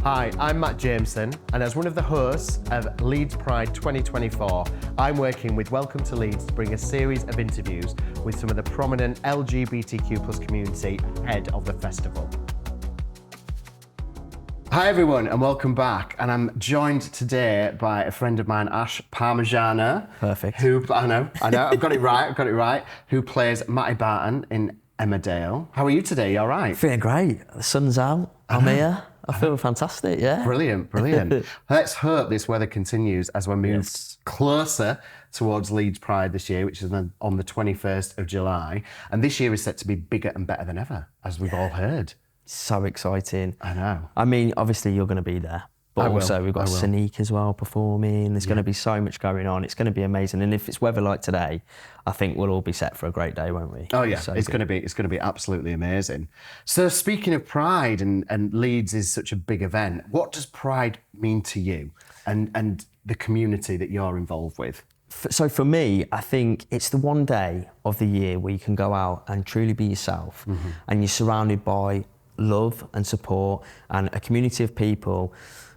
Hi, I'm Matt Jameson, and as one of the hosts of Leeds Pride 2024, I'm working with Welcome to Leeds to bring a series of interviews with some of the prominent LGBTQ+ community ahead of the festival. Hi everyone, and welcome back. And I'm joined today by a friend of mine, Ash Palmisciano. Perfect. Who, I know, I've got it right, who plays Matty Barton in Emmerdale. How are you today? You all right? Feeling great. The sun's out. I'm here. I feel fantastic, yeah. Brilliant. Let's hope this weather continues as we move closer towards Leeds Pride this year, which is on the 21st of July. And this year is set to be bigger and better than ever, as we've all heard. So exciting. I know. I mean, obviously you're going to be there. But also we've got Sonique as well performing. There's going to be so much going on. It's going to be amazing. And if it's weather like today, I think we'll all be set for a great day, won't we? Oh yeah, so it's going to be absolutely amazing. So speaking of Pride, and Leeds is such a big event, what does Pride mean to you and the community that you're involved with? So for me, I think it's the one day of the year where you can go out and truly be yourself, and you're surrounded by love and support and a community of people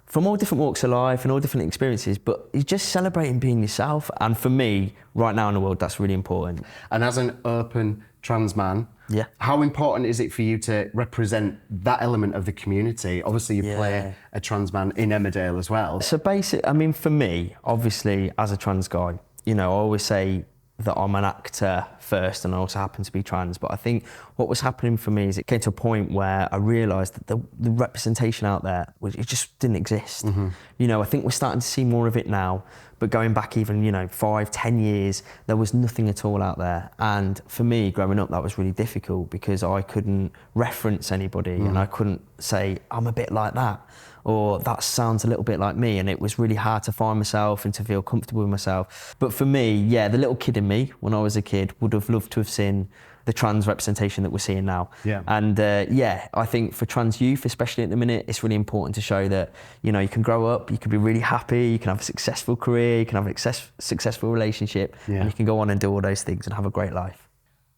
from all different walks of life and all different experiences, but you're just celebrating being yourself. And for me, right now in the world, that's really important. And as an open trans man, how important is it for you to represent that element of the community? Obviously, you play a trans man in Emmerdale as well. So I mean, for me, obviously, as a trans guy, you know, I always say that I'm an actor first and I also happen to be trans, but I think what was happening for me is it came to a point where I realised that the representation out there, it just didn't exist. You know, I think we're starting to see more of it now, but going back even, 5-10 years, there was nothing at all out there. And for me, growing up, that was really difficult because I couldn't reference anybody and I couldn't say, I'm a bit like that, or that sounds a little bit like me, and it was really hard to find myself and to feel comfortable with myself. But for me, the little kid in me, when I was a kid, would have loved to have seen the trans representation that we're seeing now. And I think for trans youth, especially at the minute, it's really important to show that, you can grow up, you can be really happy, you can have a successful career, you can have a successful relationship, and you can go on and do all those things and have a great life.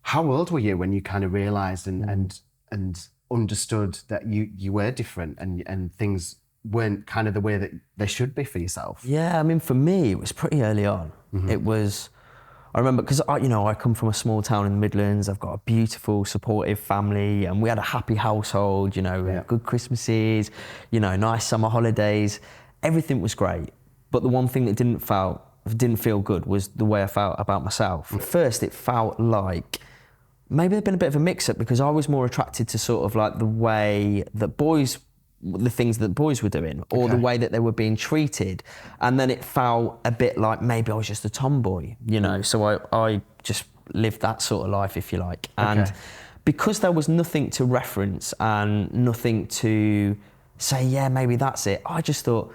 How old were you when you kind of realised and understood that you were different and things weren't kind of the way that they should be for yourself? Yeah, I mean, for me, it was pretty early on. It was, I remember, because I come from a small town in the Midlands. I've got a beautiful, supportive family, and we had a happy household, we had good Christmases, nice summer holidays. Everything was great. But the one thing that didn't feel good was the way I felt about myself. At first, it felt like maybe there'd been a bit of a mix-up because I was more attracted to sort of like the way that the things that boys were doing, or the way that they were being treated. And then it felt a bit like maybe I was just a tomboy, so I just lived that sort of life, if you like. And because there was nothing to reference and nothing to say, maybe that's it, I just thought,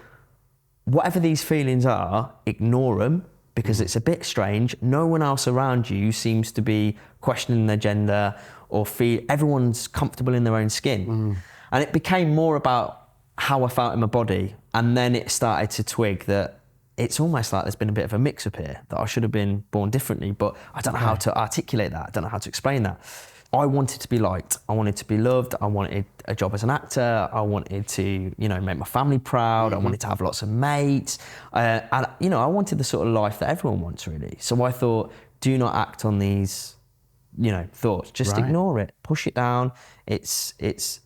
whatever these feelings are, ignore them, because it's a bit strange. No one else around you seems to be questioning their gender or everyone's comfortable in their own skin. And it became more about how I felt in my body. And then it started to twig that it's almost like there's been a bit of a mix-up here, that I should have been born differently, but I don't know how to articulate that. I don't know how to explain that. I wanted to be liked. I wanted to be loved. I wanted a job as an actor. I wanted to, make my family proud. I wanted to have lots of mates. And, I wanted the sort of life that everyone wants, really. So I thought, do not act on these thoughts. Just ignore it, push it down. It's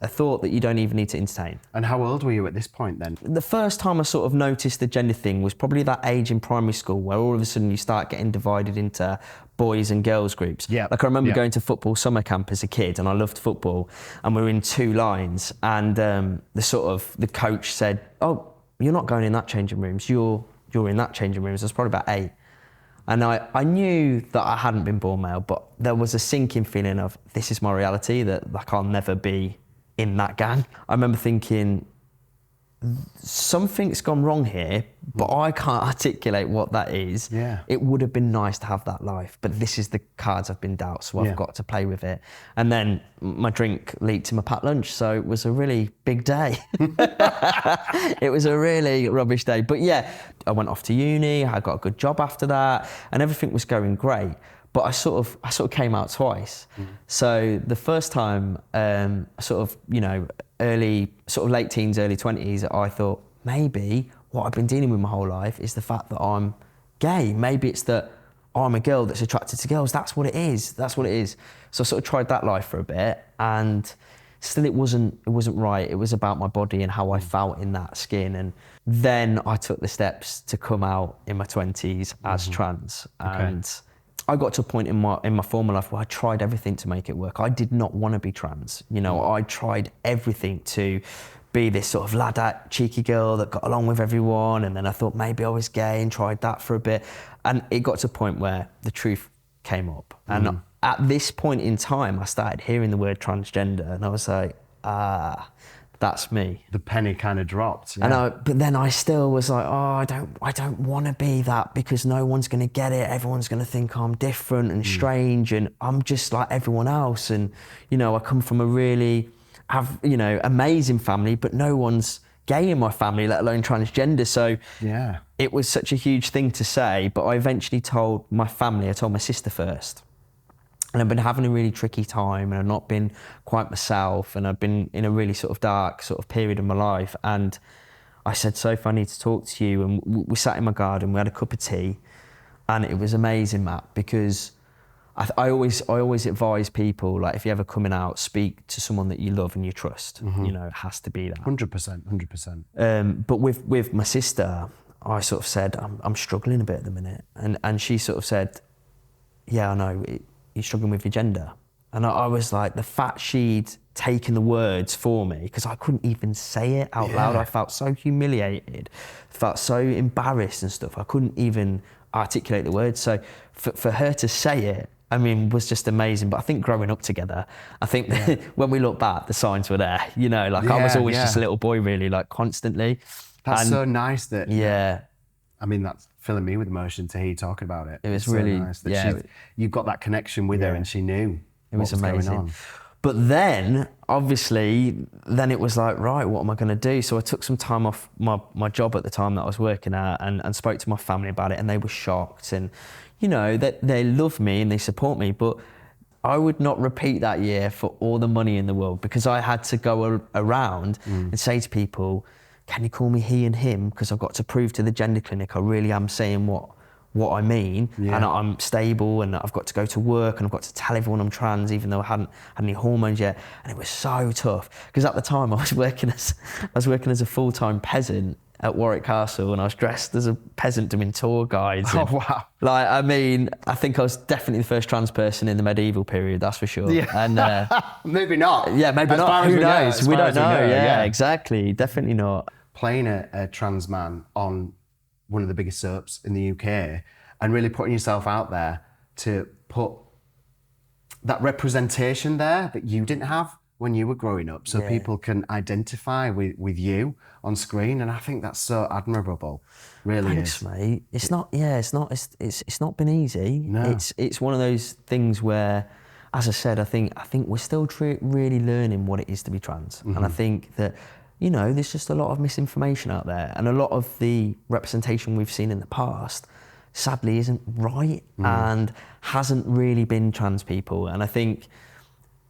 a thought that you don't even need to entertain. And how old were you at this point then? The first time I sort of noticed the gender thing was probably that age in primary school where all of a sudden you start getting divided into boys and girls groups. Like I remember going to football summer camp as a kid, and I loved football, and we were in two lines, and the coach said, "Oh, you're not going in that changing rooms, you're in that changing rooms." I was probably about 8. And I knew that I hadn't been born male, but there was a sinking feeling of, this is my reality, that I'll never be in that gang. I remember thinking, something's gone wrong here, but I can't articulate what that is. It would have been nice to have that life, but this is the cards I've been dealt, so I've got to play with it. And then my drink leaked in my packed lunch, so it was a really big day. It was a really rubbish day. But I went off to uni, I got a good job after that, and everything was going great. But I sort of came out twice. So the first time, sort of late teens, early 20s, I thought maybe what I've been dealing with my whole life is the fact that I'm gay. Maybe it's that I'm a girl that's attracted to girls. That's what it is. That's what it is. So I sort of tried that life for a bit, and still it wasn't right. It was about my body and how I felt in that skin. And then I took the steps to come out in my 20s as trans. And I got to a point in my former life where I tried everything to make it work. I did not want to be trans. You know, I tried everything to be this sort of ladette, cheeky girl that got along with everyone. And then I thought maybe I was gay and tried that for a bit. And it got to a point where the truth came up. And at this point in time, I started hearing the word transgender, and I was like, that's me. The penny kind of dropped. Yeah. And but then I still was like, I don't want to be that, because no one's going to get it. Everyone's going to think I'm different and strange, and I'm just like everyone else. And, you know, I come from a really, amazing family, but no one's gay in my family, let alone transgender. So it was such a huge thing to say, but I eventually told my family, I told my sister first. And I've been having a really tricky time, and I've not been quite myself, and I've been in a really sort of dark sort of period of my life. And I said, Sophie, I need to talk to you. And we sat in my garden, we had a cup of tea, and it was amazing, Matt, because I always advise people, like, if you're ever coming out, speak to someone that you love and you trust. You know, it has to be that. 100%. But with my sister, I sort of said, I'm struggling a bit at the minute. And she sort of said, yeah, I know, you're struggling with your gender. And I was like, the fact she'd taken the words for me, because I couldn't even say it out loud. I felt so humiliated, felt so embarrassed and stuff. I couldn't even articulate the words. So for her to say it, I mean, was just amazing. But I think growing up together, I think when we look back, the signs were there. You know, like I was always just a little boy, really, like constantly. That's so nice that. I mean, that's filling me with emotion to hear you talking about it. It was really so nice that you've got that connection with her, and she knew it was amazing. Going on. But then, obviously, then it was like, right, what am I going to do? So I took some time off my job at the time that I was working at, and spoke to my family about it, and they were shocked. And, you know, they love me and they support me, but I would not repeat that year for all the money in the world, because I had to go around and say to people, can you call me he and him? Because I've got to prove to the gender clinic I really am saying what I mean, and I'm stable, and I've got to go to work, and I've got to tell everyone I'm trans, even though I hadn't had any hormones yet. And it was so tough, because at the time I was working as a full-time peasant at Warwick Castle, and I was dressed as a peasant doing tour guides. Oh, wow. Like, I mean, I think I was definitely the first trans person in the medieval period, that's for sure. Yeah. And maybe not. Yeah, maybe not. Who knows? We don't know. Yeah, exactly. Definitely not. Playing a trans man on one of the biggest soaps in the UK, and really putting yourself out there to put that representation there that you didn't have when you were growing up, so people can identify with you on screen. And I think that's so admirable. Really. Thanks, mate. It's not not been easy. No. It's one of those things where, as I said, I think we're still really learning what it is to be trans. And I think that, you know, there's just a lot of misinformation out there, and a lot of the representation we've seen in the past, sadly, isn't right and hasn't really been trans people. And I think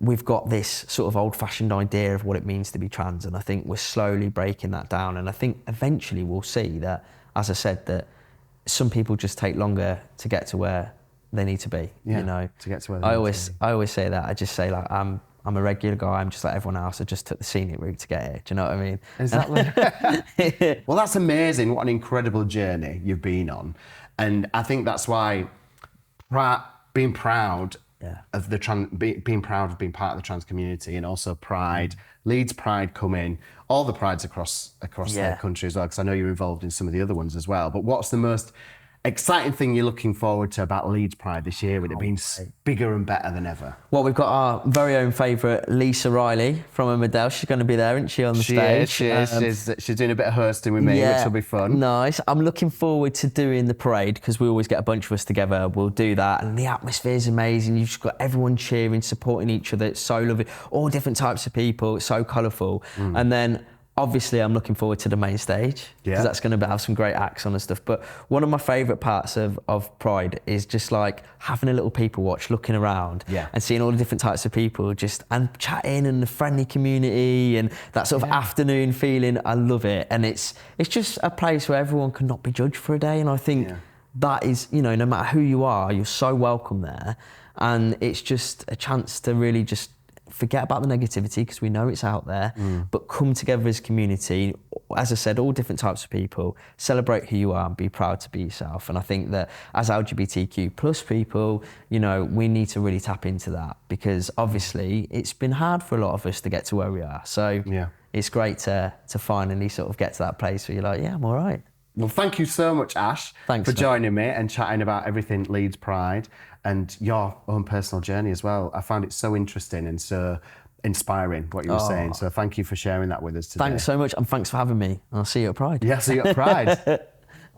we've got this sort of old-fashioned idea of what it means to be trans, and I think we're slowly breaking that down. And I think eventually we'll see that, as I said, that some people just take longer to get to where they need to be. You know, to get to where they need to be. I always say that. I just say, like, I'm a regular guy. I'm just like everyone else. I just took the scenic route to get here. Do you know what I mean? Exactly. Well, that's amazing. What an incredible journey you've been on. And I think that's why being proud of being proud of being part of the trans community, and also Pride, Leeds Pride coming, all the prides across the country as well, because I know you're involved in some of the other ones as well. But what's the most exciting thing you're looking forward to about Leeds Pride this year, with it being bigger and better than ever? Well, we've got our very own favourite Lisa Riley from Emmerdale. She's going to be there, isn't she, on the stage? She is. She's doing a bit of hosting with me, which will be fun. Nice. I'm looking forward to doing the parade, because we always get a bunch of us together. We'll do that, and the atmosphere is amazing. You've just got everyone cheering, supporting each other. It's so lovely. All different types of people. It's so colourful. And then obviously I'm looking forward to the main stage because that's going to have some great acts on and stuff. But one of my favourite parts of Pride is just like having a little people watch, looking around and seeing all the different types of people and chatting and the friendly community and that sort of afternoon feeling. I love it. And it's just a place where everyone can not be judged for a day. And I think that is, you know, no matter who you are, you're so welcome there. And it's just a chance to really just forget about the negativity because we know it's out there, but come together as a community. As I said, all different types of people, celebrate who you are and be proud to be yourself. And I think that as LGBTQ plus people, you know, we need to really tap into that because obviously it's been hard for a lot of us to get to where we are. So it's great to finally sort of get to that place where you're like, yeah, I'm all right. Well, thank you so much, Ash, for joining me and chatting about everything Leeds Pride and your own personal journey as well. I found it so interesting and so inspiring what you were saying. So thank you for sharing that with us today. Thanks so much, and thanks for having me. I'll see you at Pride. Yeah, see you at Pride.